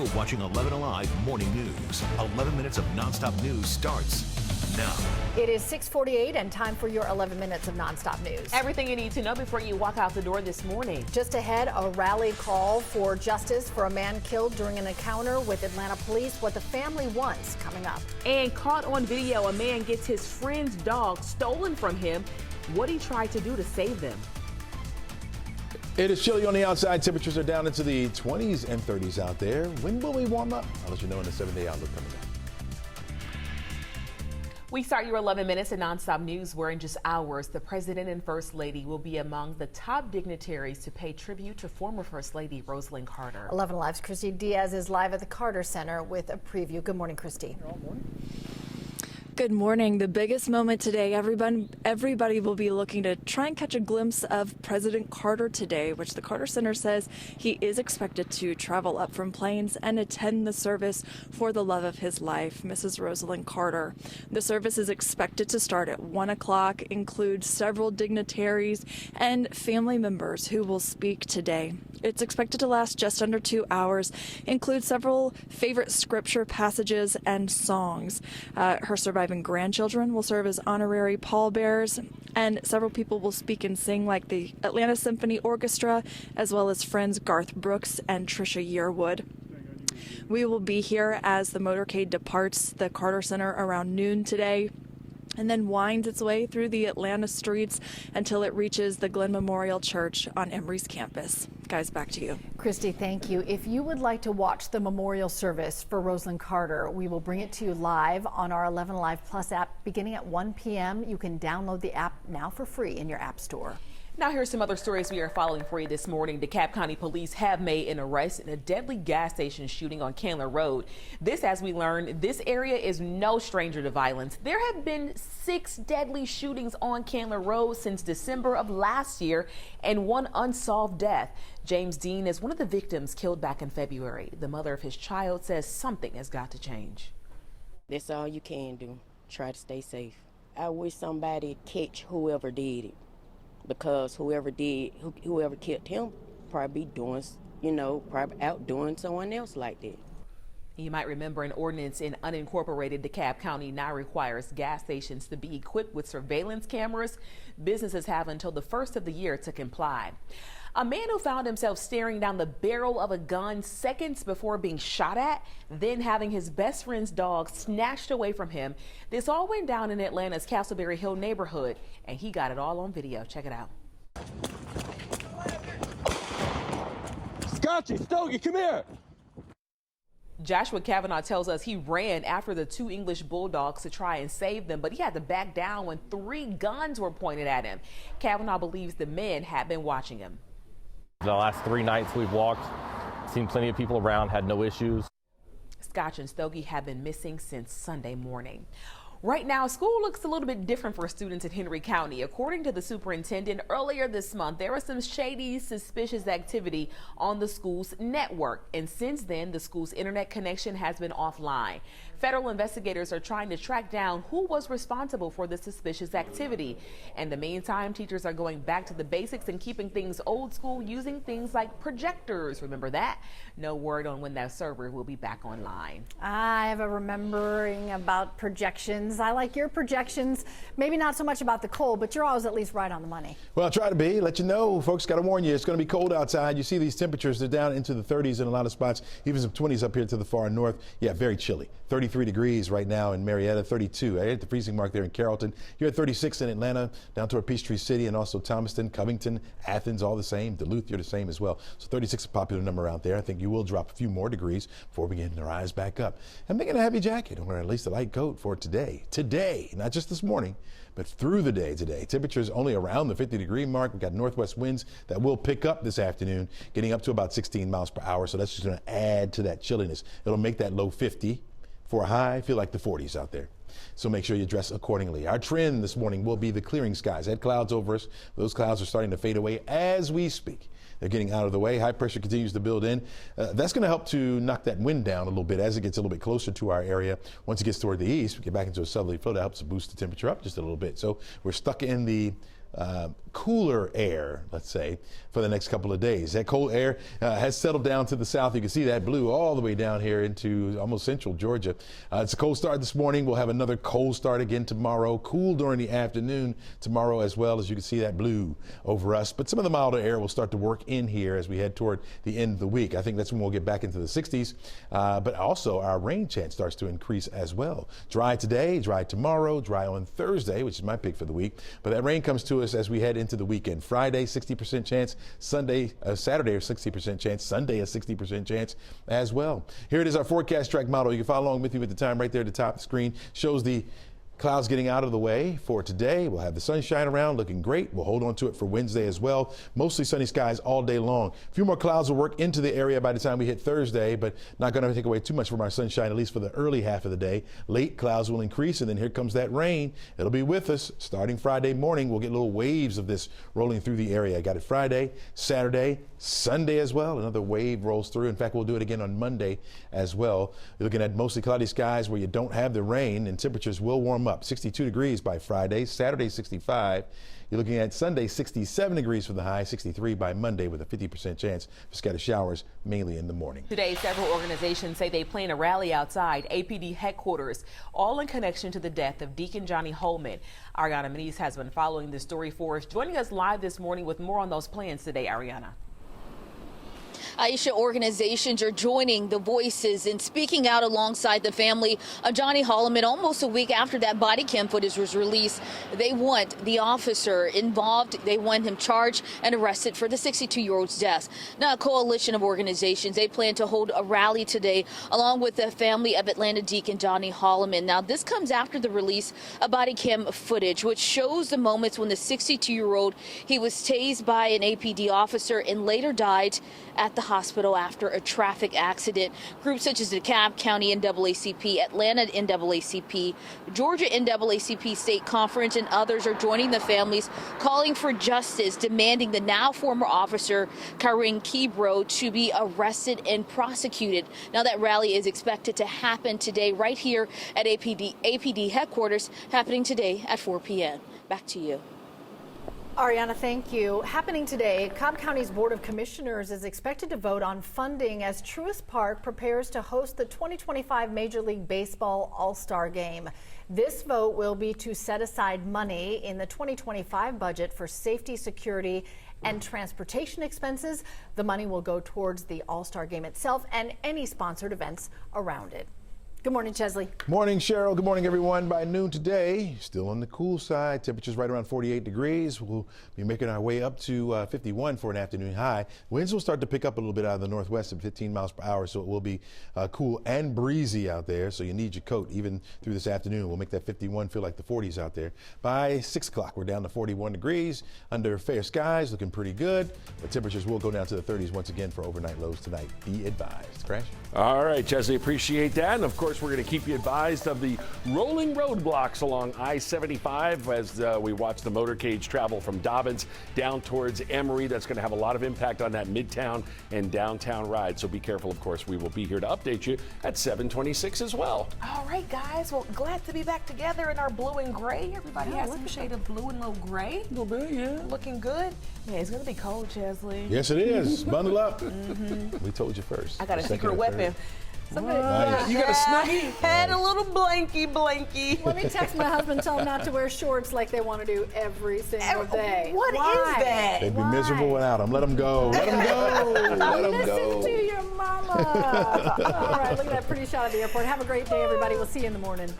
You're watching 11 Alive Morning News. 11 minutes of nonstop news starts now. It is 6:48 and time for your 11 minutes of nonstop news. Everything you need to know before you walk out the door this morning. Just ahead, a rally call for justice for a man killed during an encounter with Atlanta police. What the family wants coming up. And caught on video, a man gets his friend's dog stolen from him. What he tried to do to save them. It is chilly on the outside. Temperatures are down into the 20s and 30s out there. When will we warm up? I'll let you know in the 7-day outlook coming up. We start your 11 minutes of nonstop news where in just hours, the president and first lady will be among the top dignitaries to pay tribute to former first lady Rosalyn Carter. 11 Alive's Christy Diaz is live at the Carter Center with a preview. Good morning, Christy. Good morning. The biggest moment today, everybody will be looking to try and catch a glimpse of President Carter today, which the Carter Center says he is expected to travel up from Plains and attend the service for the love of his life, Mrs. Rosalyn Carter. The service is expected to start at 1 o'clock, include several dignitaries and family members who will speak today. It's expected to last just under 2 hours, include several favorite scripture passages and songs. Her surviving grandchildren will serve as honorary pallbearers, and several people will speak and sing, like the Atlanta Symphony Orchestra, as well as friends Garth Brooks and Trisha Yearwood. We will be here as the motorcade departs the Carter Center around noon today, and then winds its way through the Atlanta streets until it reaches the Glenn Memorial Church on Emory's campus. Guys, back to you. Christy, thank you. If you would like to watch the memorial service for Rosalyn Carter, we will bring it to you live on our 11 Alive Plus app beginning at 1 p.m. You can download the app now for free in your app store. Now here's some other stories we are following for you this morning. DeKalb County Police have made an arrest in a deadly gas station shooting on Candler Road. This, as we learned, this area is no stranger to violence. There have been 6 deadly shootings on Candler Road since December of last year and 1 unsolved death. James Dean is one of the victims killed back in February. The mother of his child says something has got to change. That's all you can do. Try to stay safe. I wish somebody catch whoever did it. Because whoever killed him probably doing, probably out doing someone else like that. You might remember an ordinance in unincorporated DeKalb County now requires gas stations to be equipped with surveillance cameras. Businesses have until the first of the year to comply. A man who found himself staring down the barrel of a gun seconds before being shot at, then having his best friend's dog snatched away from him. This all went down in Atlanta's Castleberry Hill neighborhood, and he got it all on video. Check it out. Scotchy, Stogie, come here. Joshua Kavanaugh tells us he ran after the 2 English bulldogs to try and save them, but he had to back down when 3 guns were pointed at him. Kavanaugh believes the men had been watching him. The last 3 nights we've walked, seen plenty of people around, had no issues. Scotch and Stogie have been missing since Sunday morning. Right now, school looks a little bit different for students in Henry County. According to the superintendent, earlier this month, there was some shady, suspicious activity on the school's network. And since then, the school's internet connection has been offline. Federal investigators are trying to track down who was responsible for the suspicious activity. In the meantime, teachers are going back to the basics and keeping things old school, using things like projectors. Remember that? No word on when that server will be back online. I have a remembering about projections. I like your projections. Maybe not so much about the cold, but you're always at least right on the money. Well, try to be. Let you know, folks, got to warn you, it's going to be cold outside. You see these temperatures, they're down into the 30s in a lot of spots, even some 20s up here to the far north. Yeah, very chilly. 33 degrees right now in Marietta, 32. I hit the freezing mark there in Carrollton. You're at 36 in Atlanta, down toward Peachtree City, and also Thomaston, Covington, Athens, all the same. Duluth, you're the same as well. So 36 is a popular number out there. I think you will drop a few more degrees before we begin to rise back up. And making a heavy jacket, or at least a light coat for today. Today, not just this morning, but through the day today. Temperatures only around the 50-degree mark. We've got northwest winds that will pick up this afternoon, getting up to about 16 miles per hour. So that's just going to add to that chilliness. It'll make that low 50 for a high, feel like the 40s out there. So make sure you dress accordingly. Our trend this morning will be the clearing skies. Had clouds over us. Those clouds are starting to fade away as we speak. They're getting out of the way. High pressure continues to build in. That's going to help to knock that wind down a little bit as it gets a little bit closer to our area. Once it gets toward the east, we get back into a southerly flow that helps to boost the temperature up just a little bit. So we're stuck in the cooler air, let's say, for the next couple of days. That cold air has settled down to the south. You can see that blue all the way down here into almost central Georgia. It's a cold start this morning. We'll have another cold start again tomorrow. Cool during the afternoon tomorrow as well, as you can see that blue over us. But some of the milder air will start to work in here as we head toward the end of the week. I think that's when we'll get back into the 60s. But also our rain chance starts to increase as well. Dry today, dry tomorrow, dry on Thursday, which is my pick for the week. But that rain comes to us as we head into the weekend. Friday, 60% chance. Saturday, a 60% chance. Sunday, a 60% chance as well. Here it is, our forecast track model. You can follow along with me with the time right there at the top of the screen. Shows the clouds getting out of the way for today. We'll have the sunshine around, looking great. We'll hold on to it for Wednesday as well. Mostly sunny skies all day long. A few more clouds will work into the area by the time we hit Thursday, but not going to take away too much from our sunshine, at least for the early half of the day. Late clouds will increase, and then here comes that rain. It'll be with us starting Friday morning. We'll get little waves of this rolling through the area. I got it Friday, Saturday, Sunday as well. Another wave rolls through. In fact, we'll do it again on Monday as well. You're looking at mostly cloudy skies where you don't have the rain, and temperatures will warm up. 62 degrees by Friday, Saturday 65. You're looking at Sunday 67 degrees for the high, 63 by Monday with a 50% chance for scattered showers, mainly in the morning. Today, several organizations say they plan a rally outside APD headquarters, all in connection to the death of Deacon Johnny Hollman. Ariana Maniz has been following this story for us, joining us live this morning with more on those plans today. Ariana. Aisha, organizations are joining the voices and speaking out alongside the family of Johnny Hollman. Almost a week after that body cam footage was released, they want the officer involved. They want him charged and arrested for the 62-year-old's death. Now, a coalition of organizations, they plan to hold a rally today along with the family of Atlanta Deacon Johnny Hollman. Now, this comes after the release of body cam footage, which shows the moments when the 62-year-old, he was tased by an APD officer and later died at the hospital after a traffic accident. Groups such as the DeKalb County NAACP, Atlanta NAACP, Georgia NAACP State Conference, and others are joining the families, calling for justice, demanding the now former officer Karen Kebro to be arrested and prosecuted. Now, that rally is expected to happen today right here at APD headquarters, happening today at 4 p.m. Back to you. Ariana, thank you. Happening today, Cobb County's Board of Commissioners is expected to vote on funding as Truist Park prepares to host the 2025 Major League Baseball All-Star Game. This vote will be to set aside money in the 2025 budget for safety, security, and transportation expenses. The money will go towards the All-Star Game itself and any sponsored events around it. Good morning, Chesley. Morning, Cheryl. Good morning, everyone. By noon today, still on the cool side. Temperatures right around 48 degrees. We'll be making our way up to 51 for an afternoon high. Winds will start to pick up a little bit out of the northwest at 15 miles per hour, so it will be cool and breezy out there. So you need your coat even through this afternoon. We'll make that 51 feel like the 40s out there. By 6 o'clock, we're down to 41 degrees under fair skies, looking pretty good. But temperatures will go down to the 30s once again for overnight lows tonight. Be advised. Crash? All right, Chesley, appreciate that. And of course, we're going to keep you advised of the rolling roadblocks along I-75 as we watch the motorcade travel from Dobbins down towards Emory. That's going to have a lot of impact on that midtown and downtown ride. So be careful, of course. We will be here to update you at 7:26 as well. All right, guys. Well, glad to be back together in our blue and gray. Everybody has some shade of blue and a little gray. A little bit, yeah. Looking good. Yeah, it's going to be cold, Chesley. Yes, it is. Bundle up. We told you first. I got a secret weapon. Somebody, Nice. You got a snuggie? Had a little blankie. Let me text my husband, tell him not to wear shorts like they want to do every single day. What is that? They'd be miserable without them. Let them go. Let them go. Let them go. Listen to your mama. All right, look at that pretty shot of the airport. Have a great day, everybody. We'll see you in the morning.